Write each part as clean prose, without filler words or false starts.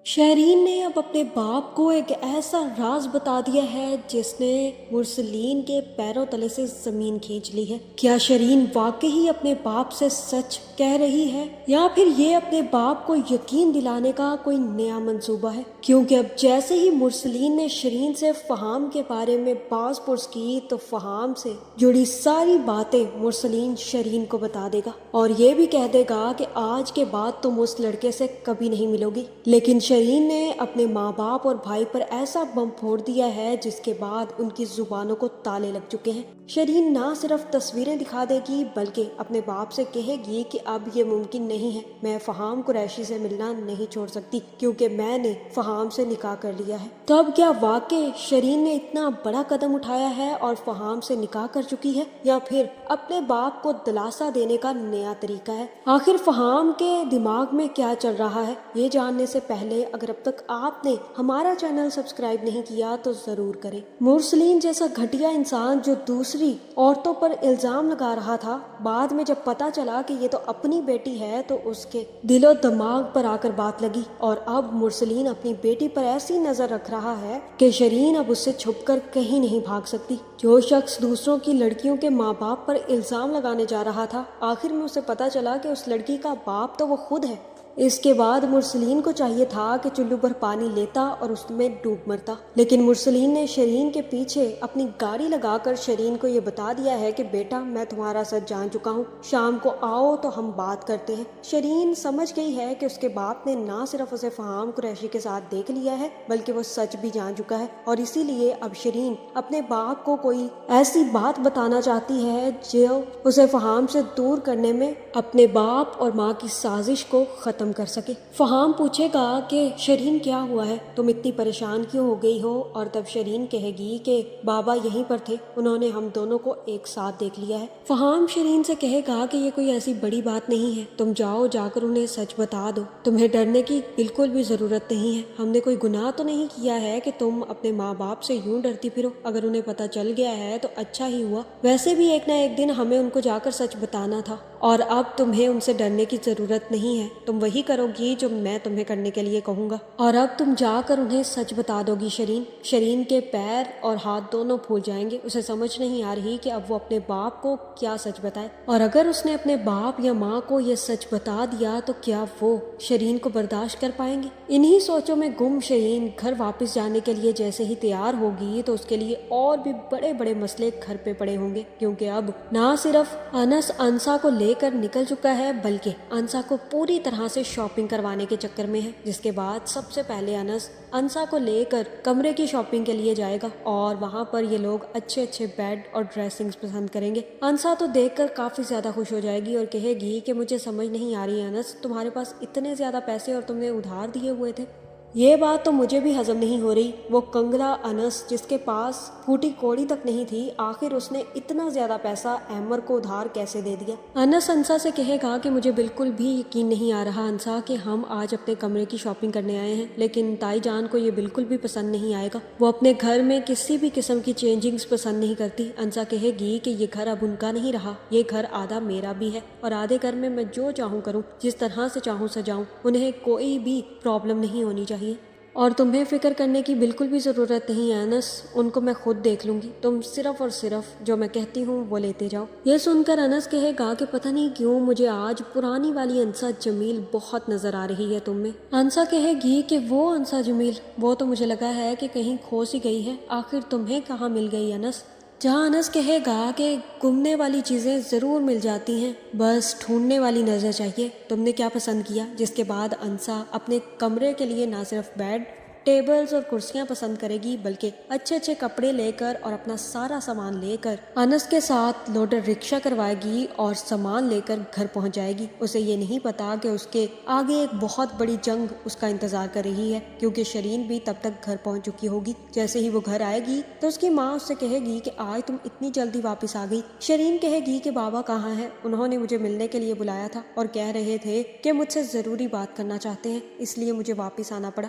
شہرین نے اب اپنے باپ کو ایک ایسا راز بتا دیا ہے جس نے مرسلین کے پیروں تلے سے زمین کھینچ لی ہے۔ کیا شہرین واقعی اپنے باپ سے سچ کہہ رہی ہے یا پھر یہ اپنے باپ کو یقین دلانے کا کوئی نیا منصوبہ ہے؟ کیونکہ اب جیسے ہی مرسلین نے شہرین سے فہام کے بارے میں باز پرس کی تو فہام سے جڑی ساری باتیں مرسلین شہرین کو بتا دے گا اور یہ بھی کہہ دے گا کہ آج کے بعد تم اس لڑکے سے کبھی نہیں ملو گی۔ لیکن شہرین نے اپنے ماں باپ اور بھائی پر ایسا بم پھوڑ دیا ہے جس کے بعد ان کی زبانوں کو تالے لگ چکے ہیں۔ شہرین نہ صرف تصویریں دکھا دے گی بلکہ اپنے باپ سے کہے گی کہ اب یہ ممکن نہیں ہے، میں فہام قریشی سے ملنا نہیں چھوڑ سکتی کیونکہ میں نے فہام سے نکاح کر لیا ہے۔ تو اب کیا واقعی شہرین نے اتنا بڑا قدم اٹھایا ہے اور فہام سے نکاح کر چکی ہے یا پھر اپنے باپ کو دلاسا دینے کا نیا طریقہ ہے؟ آخر فہام کے دماغ میں کیا چل رہا ہے؟ یہ جاننے سے پہلے اگر اب تک آپ نے ہمارا چینل سبسکرائب نہیں کیا تو ضرور کریں۔ مرسلین جیسا گھٹیا انسان جو دوسری عورتوں پر الزام لگا رہا تھا، بعد میں جب پتا چلا کہ یہ تو اپنی بیٹی ہے تو اس کے دل و دماغ پر آ کر بات لگی اور اب مرسلین اپنی بیٹی پر ایسی نظر رکھ رہا ہے کہ شہرین اب اس سے چھپ کر کہیں نہیں بھاگ سکتی۔ جو شخص دوسروں کی لڑکیوں کے ماں باپ پر الزام لگانے جا رہا تھا، آخر میں اسے پتا چلا کہ اس لڑکی کا باپ تو وہ خود ہے۔ اس کے بعد مرسلین کو چاہیے تھا کہ چلو بھر پانی لیتا اور اس میں ڈوب مرتا، لیکن مرسلین نے شہرین کے پیچھے اپنی گاڑی لگا کر شہرین کو یہ بتا دیا ہے کہ بیٹا میں تمہارا سچ جان چکا ہوں، شام کو آؤ تو ہم بات کرتے ہیں۔ شہرین سمجھ گئی ہے کہ اس کے باپ نے نہ صرف اسے فہام قریشی کے ساتھ دیکھ لیا ہے بلکہ وہ سچ بھی جان چکا ہے اور اسی لیے اب شہرین اپنے باپ کو کوئی ایسی بات بتانا چاہتی ہے جو اسے فہام سے دور کرنے میں اپنے باپ اور ماں کی سازش کو ختم کر سکے۔ فہام پوچھے گا کہ شہرین کیا ہوا ہے، تم اتنی پریشان کیوں ہو گئی ہو، اور تب شہرین کہے گی کہ بابا یہیں پر تھے، انہوں نے ہم دونوں کو ایک ساتھ دیکھ لیا ہے۔ فہام شہرین سے کہے گا کہ یہ کوئی ایسی بڑی بات نہیں ہے، تم جاؤ جا کر انہیں سچ بتا دو، تمہیں ڈرنے کی بالکل بھی ضرورت نہیں ہے، ہم نے کوئی گناہ تو نہیں کیا ہے کہ تم اپنے ماں باپ سے یوں ڈرتی پھرو، اگر انہیں پتا چل گیا ہے تو اچھا ہی ہوا، ویسے بھی ایک نہ ایک دن ہمیں ان کو جا کر سچ بتانا تھا اور اب تمہیں ان سے ڈرنے کی ضرورت نہیں ہے، تم وہی کرو گی جو میں تمہیں کرنے کے لیے کہوں گا، اور اب تم جا کر انہیں سچ بتا دو گی۔ شہرین کے پیر اور ہاتھ دونوں پھول جائیں گے، اسے سمجھ نہیں آ رہی کہ اب وہ اپنے باپ کو کیا سچ بتائے، اور اگر اس نے اپنے باپ یا ماں کو یہ سچ بتا دیا تو کیا وہ شہرین کو برداشت کر پائیں گے؟ انہی سوچوں میں گم شہرین گھر واپس جانے کے لیے جیسے ہی تیار ہوگی تو اس کے لیے اور بھی بڑے بڑے مسئلے گھر پہ پڑے ہوں گے، کیونکہ اب نہ صرف انس انسا کو لے کر نکل چکا ہے بلکہ انسا کو پوری طرح سے شاپنگ کروانے کے چکر میں ہے، جس کے بعد سب سے پہلے انس انسا کو لے کر کمرے کی شاپنگ کے لیے جائے گا اور وہاں پر یہ لوگ اچھے اچھے بیڈ اور ڈریسنگز پسند کریں گے۔ انسا تو دیکھ کر کافی زیادہ خوش ہو جائے گی اور کہے گی کہ مجھے سمجھ نہیں آ رہی انس، تمہارے پاس اتنے زیادہ پیسے اور تم نے ادھار دیے ہوئے تھے، یہ بات تو مجھے بھی ہضم نہیں ہو رہی۔ وہ کنگلا انس جس کے پاس پھوٹی کوڑی تک نہیں تھی، آخر اس نے اتنا زیادہ پیسہ احمر کو ادھار کیسے دے دیا؟ انس انسا سے کہے گا کہ مجھے بالکل بھی یقین نہیں آ رہا انسا کہ ہم آج اپنے کمرے کی شاپنگ کرنے آئے ہیں، لیکن تائی جان کو یہ بالکل بھی پسند نہیں آئے گا، وہ اپنے گھر میں کسی بھی قسم کی چینجنگز پسند نہیں کرتی۔ انسا کہے گی کہ یہ گھر اب ان کا نہیں رہا، یہ گھر آدھا میرا بھی ہے اور آدھے گھر میں جو چاہوں کروں، جس طرح سے چاہوں سجاؤں، انہیں کوئی بھی پرابلم نہیں ہونی چاہیے اور تمہیں فکر کرنے کی بالکل بھی ضرورت نہیں ہے انس، ان کو میں خود دیکھ لوں گی، تم صرف اور صرف جو میں کہتی ہوں وہ لیتے جاؤ۔ یہ سن کر انس کہے گا کہ پتہ نہیں کیوں مجھے آج پرانی والی انسا جمیل بہت نظر آ رہی ہے تم میں۔ انسا کہے گی کہ وہ انسا جمیل، وہ تو مجھے لگا ہے کہ کہیں کھو سی گئی ہے، آخر تمہیں کہاں مل گئی انس؟ جہاں انس کہے گا کہ گمنے والی چیزیں ضرور مل جاتی ہیں، بس ڈھونڈنے والی نظر چاہیے، تم نے کیا پسند کیا؟ جس کے بعد انسا اپنے کمرے کے لیے نہ صرف بیڈ، ٹیبلز اور کرسیاں پسند کرے گی بلکہ اچھے اچھے کپڑے لے کر اور اپنا سارا سامان لے کر انس کے ساتھ لوڈر رکشہ کروائے گی اور سامان لے کر گھر پہنچ جائے گی۔ اسے یہ نہیں پتا کہ اس کے آگے ایک بہت بڑی جنگ اس کا انتظار کر رہی ہے، کیونکہ شرین بھی تب تک گھر پہنچ چکی ہوگی۔ جیسے ہی وہ گھر آئے گی تو اس کی ماں اس سے کہے گی کہ آج تم اتنی جلدی واپس آ گئی۔ شرین کہے گی کہ بابا کہاں ہے، انہوں نے مجھے ملنے کے لیے بلایا تھا اور کہہ رہے تھے کہ مجھ سے ضروری بات کرنا چاہتے ہیں، اس لیے مجھے واپس آنا پڑا۔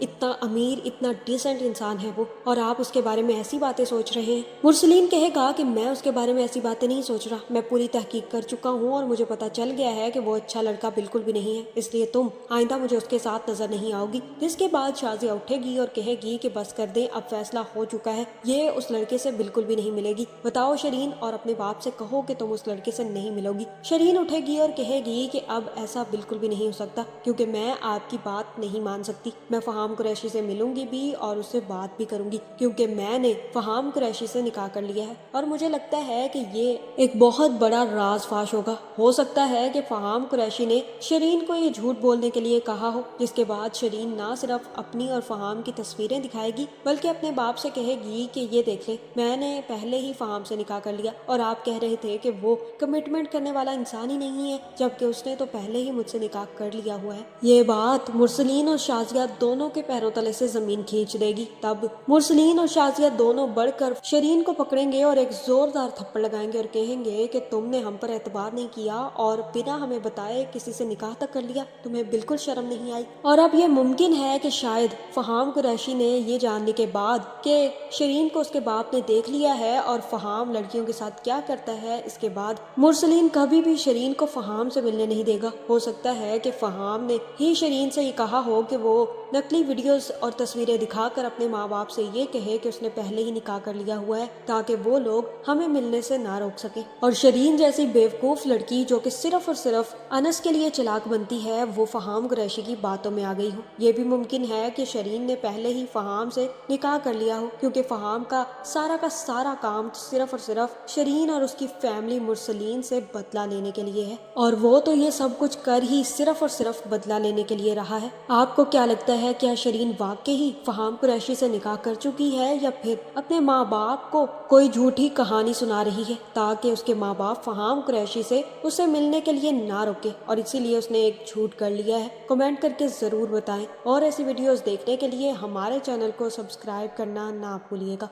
اتنا امیر, اتنا ڈیسنٹ انسان ہے وہ, اور آپ اس کے بارے میں ایسی باتیں سوچ رہے ہیں. مرسلین کہے گا کہ میں اس کے بارے میں ایسی باتیں نہیں سوچ رہا, میں پوری تحقیق کر چکا ہوں اور مجھے پتا چل گیا ہے کہ وہ اچھا لڑکا بالکل بھی نہیں ہے, اس لیے تم آئندہ مجھے اس کے ساتھ نظر نہیں آؤ گی. جس کے بعد شازیہ اٹھے گی اور کہے گی کہ بس کر دیں, اب فیصلہ ہو چکا ہے, یہ اس لڑکے سے بالکل بھی نہیں ملے گی. بتاؤ شرین, اور اپنے باپ سے کہو کہ تم اس لڑکے سے نہیں ملو گی. شرین اٹھے گی اور کہے گی کہ اب ایسا بالکل بھی نہیں ہو سکتا, کیونکہ میں آپ کی بات نہیں مان سکتی. میں فہام قریشی سے ملوں گی بھی اور اس سے بات بھی کروں گی, کیونکہ میں نے فہام قریشی سے نکاح کر لیا ہے, اور مجھے لگتا ہے کہ یہ ایک بہت بڑا راز فاش ہوگا. ہو سکتا ہے کہ فہام قریشی نے شرین کو یہ جھوٹ بولنے کے لیے کہا ہو, جس کے بعد شرین نہ صرف اپنی اور فہام کی تصویریں دکھائے گی بلکہ اپنے باپ سے کہے گی کہ یہ دیکھ لیں, میں نے پہلے ہی فہام سے نکاح کر لیا, اور آپ کہہ رہے تھے کہ وہ کمٹمنٹ کرنے والا انسان ہی نہیں ہے, جبکہ اس نے تو پہلے ہی مجھ سے نکاح کر لیا ہوا ہے. یہ بات مرسلین اور شازیہ دونوں کے پیروں تلے سے زمین کھینچ دے گی. تب مرسلین اور شازیہ دونوں بڑھ کر شرین کو پکڑیں گے اور ایک زوردار تھپڑ لگائیں گے اور کہیں گے کہ تم نے ہم پر اعتبار نہیں کیا اور بنا ہمیں بتائے کسی سے نکاح تک کر لیا, تمہیں بالکل شرم نہیں آئی. اور اب یہ ممکن ہے کہ شاید فہام قریشی نے یہ جاننے کے بعد کہ شرین کو اس کے باپ نے دیکھ لیا ہے اور فہام لڑکیوں کے ساتھ کیا کرتا ہے, اس کے بعد مرسلین کبھی بھی شرین کو فہام سے ملنے نہیں دے گا. ہو سکتا ہے کہ فہام نے ہی شرین سے یہ کہا ہو کہ وہ نقلی ویڈیوز اور تصویریں دکھا کر اپنے ماں باپ سے یہ کہے کہ اس نے پہلے ہی نکاح کر لیا ہوا ہے, تاکہ وہ لوگ ہمیں ملنے سے نہ روک سکیں. اور شرین جیسی بیوقوف لڑکی جو کہ صرف اور صرف انس کے لیے چلاک بنتی ہے, وہ فہام قریشی کی باتوں میں آ گئی ہو. یہ بھی ممکن ہے کہ شرین نے پہلے ہی فہام سے نکاح کر لیا ہو, کیونکہ فہام کا سارا کام صرف اور صرف شرین اور اس کی فیملی مرسلین سے بدلہ لینے کے لیے ہے, اور وہ تو یہ سب کچھ کر ہی صرف اور صرف بدلہ لینے کے لیے رہا ہے. آپ کو کیا لگتا ہے, کیا شرین واقعی فہام قریشی سے نکاح کر چکی ہے, یا پھر اپنے ماں باپ کو کوئی جھوٹی کہانی سنا رہی ہے تاکہ اس کے ماں باپ فہام قریشی سے اسے ملنے کے لیے نہ روکے, اور اسی لیے اس نے ایک جھوٹ کر لیا ہے؟ کمنٹ کر کے ضرور بتائیں, اور ایسی ویڈیوز دیکھنے کے لیے ہمارے چینل کو سبسکرائب کرنا نہ بھولیے گا.